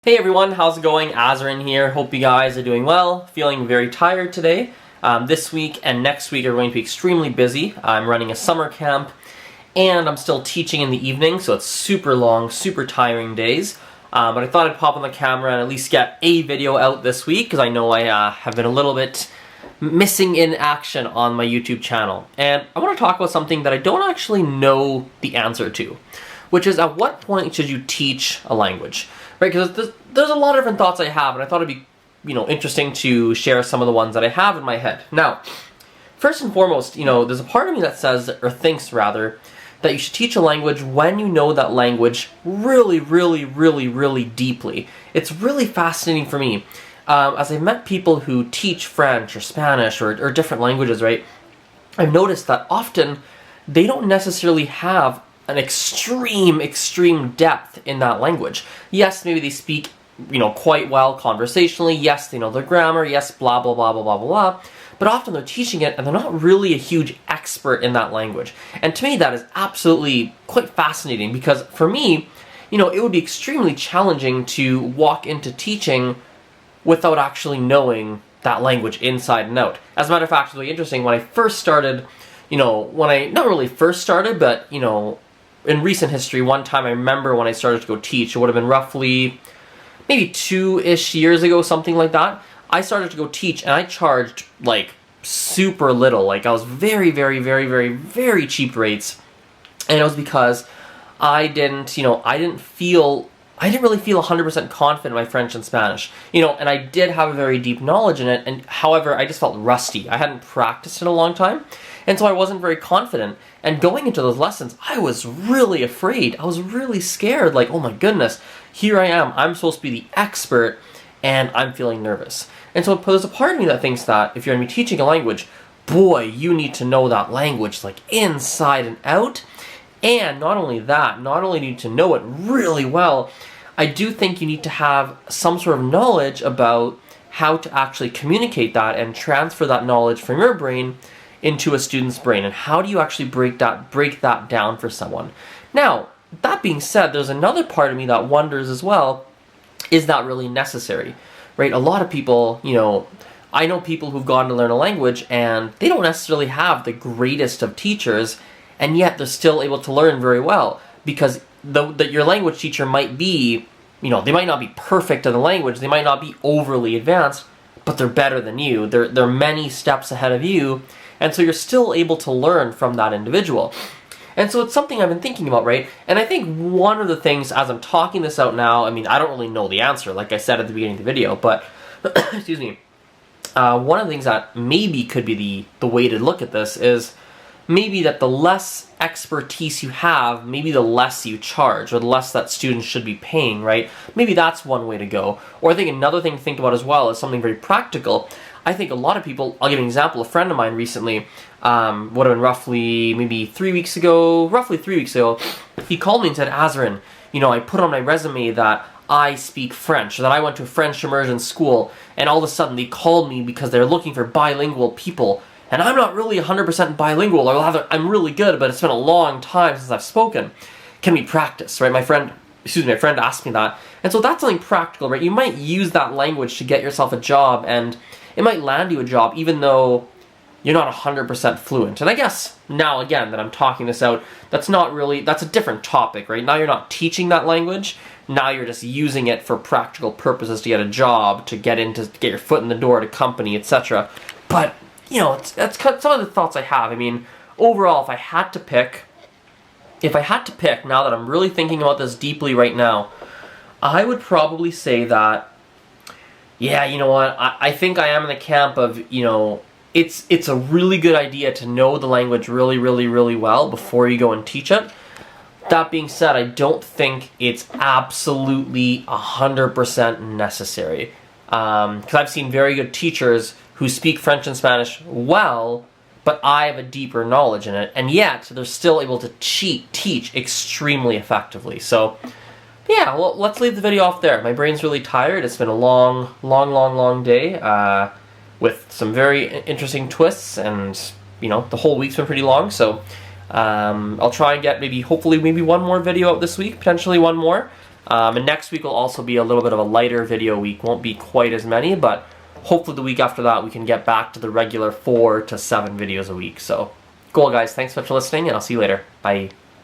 Hey everyone, how's it going? AZREN here. Hope you guys are doing well. Feeling very tired today. This week and next week are going to be extremely busy. I'm running a summer camp and I'm still teaching in the evening, so it's super long, super tiring days. But I thought I'd pop on the camera and at least get a video out this week because I know I have been a little bit missing in action on my YouTube channel. And I want to talk about something that I don't actually know the answer to, which is at what point should you teach a language? Right, because there's a lot of different thoughts I have, and I thought it'd be, interesting to share some of the ones that I have in my head. Now, first and foremost, there's a part of me that says, or thinks rather, that you should teach a language when you know that language really, really, really, really deeply. It's really fascinating for me. As I've met people who teach French or Spanish or different languages, right, I've noticed that often they don't necessarily have an extreme depth in that language. Yes, maybe they speak, quite well conversationally. Yes, they know their grammar. Yes, blah, blah, blah, blah, blah, blah. But often they're teaching it and they're not really a huge expert in that language. And to me, that is absolutely quite fascinating because for me, it would be extremely challenging to walk into teaching without actually knowing that language inside and out. As a matter of fact, it's really interesting. When I first started, not really first started, but, in recent history, one time I remember when I started to go teach, it would have been roughly maybe 2-ish years ago, something like that. I started to go teach and I charged like super little. Like I was very, very, very, very, very cheap rates. And it was because I didn't really feel 100% confident in my French and Spanish. And I did have a very deep knowledge in it, and however, I just felt rusty. I hadn't practiced in a long time, and so I wasn't very confident. And going into those lessons, I was really afraid. I was really scared, like, oh my goodness, here I am. I'm supposed to be the expert, and I'm feeling nervous. And so there's a part of me that thinks that if you're going to be teaching a language, boy, you need to know that language, like, inside and out. And not only that, not only do you need to know it really well, I do think you need to have some sort of knowledge about how to actually communicate that and transfer that knowledge from your brain into a student's brain. And how do you actually break that down for someone? Now, that being said, there's another part of me that wonders as well, is that really necessary? Right? A lot of people, I know people who've gone to learn a language and they don't necessarily have the greatest of teachers, and yet they're still able to learn very well because your language teacher might be, they might not be perfect in the language, they might not be overly advanced, but they're better than you. They're many steps ahead of you, and so you're still able to learn from that individual. And so it's something I've been thinking about, right? And I think one of the things, as I'm talking this out now, I don't really know the answer, like I said at the beginning of the video, but, excuse me, one of the things that maybe could be the way to look at this is maybe that the less expertise you have, maybe the less you charge, or the less that students should be paying, right? Maybe that's one way to go. Or I think another thing to think about as well is something very practical. I think a lot of people, I'll give an example, a friend of mine recently, would have been roughly 3 weeks ago, he called me and said, AZREN, I put on my resume that I speak French, or that I went to a French immersion school, and all of a sudden they called me because they're looking for bilingual people. And I'm not really 100% bilingual, or rather, I'm really good, but it's been a long time since I've spoken. Can we practice, right? My friend asked me that. And so that's something practical, right? You might use that language to get yourself a job, and it might land you a job, even though you're not 100% fluent. And I guess, now again, that I'm talking this out, that's a different topic, right? Now you're not teaching that language, now you're just using it for practical purposes to get a job, to get your foot in the door at a company, etc. But that's some of the thoughts I have. Overall, if I had to pick, now that I'm really thinking about this deeply right now, I would probably say that, yeah, you know what, I think I am in the camp of, it's a really good idea to know the language really, really, really well before you go and teach it. That being said, I don't think it's absolutely 100% necessary. Because I've seen very good teachers who speak French and Spanish well, but I have a deeper knowledge in it, and yet they're still able to teach extremely effectively. So, yeah, well, let's leave the video off there. My brain's really tired. It's been a long day with some very interesting twists, and, the whole week's been pretty long, so I'll try and get hopefully one more video out this week, potentially one more. And next week will also be a little bit of a lighter video week. Won't be quite as many, but hopefully the week after that we can get back to the regular 4 to 7 videos a week. So cool, guys. Thanks so much for listening, and I'll see you later. Bye.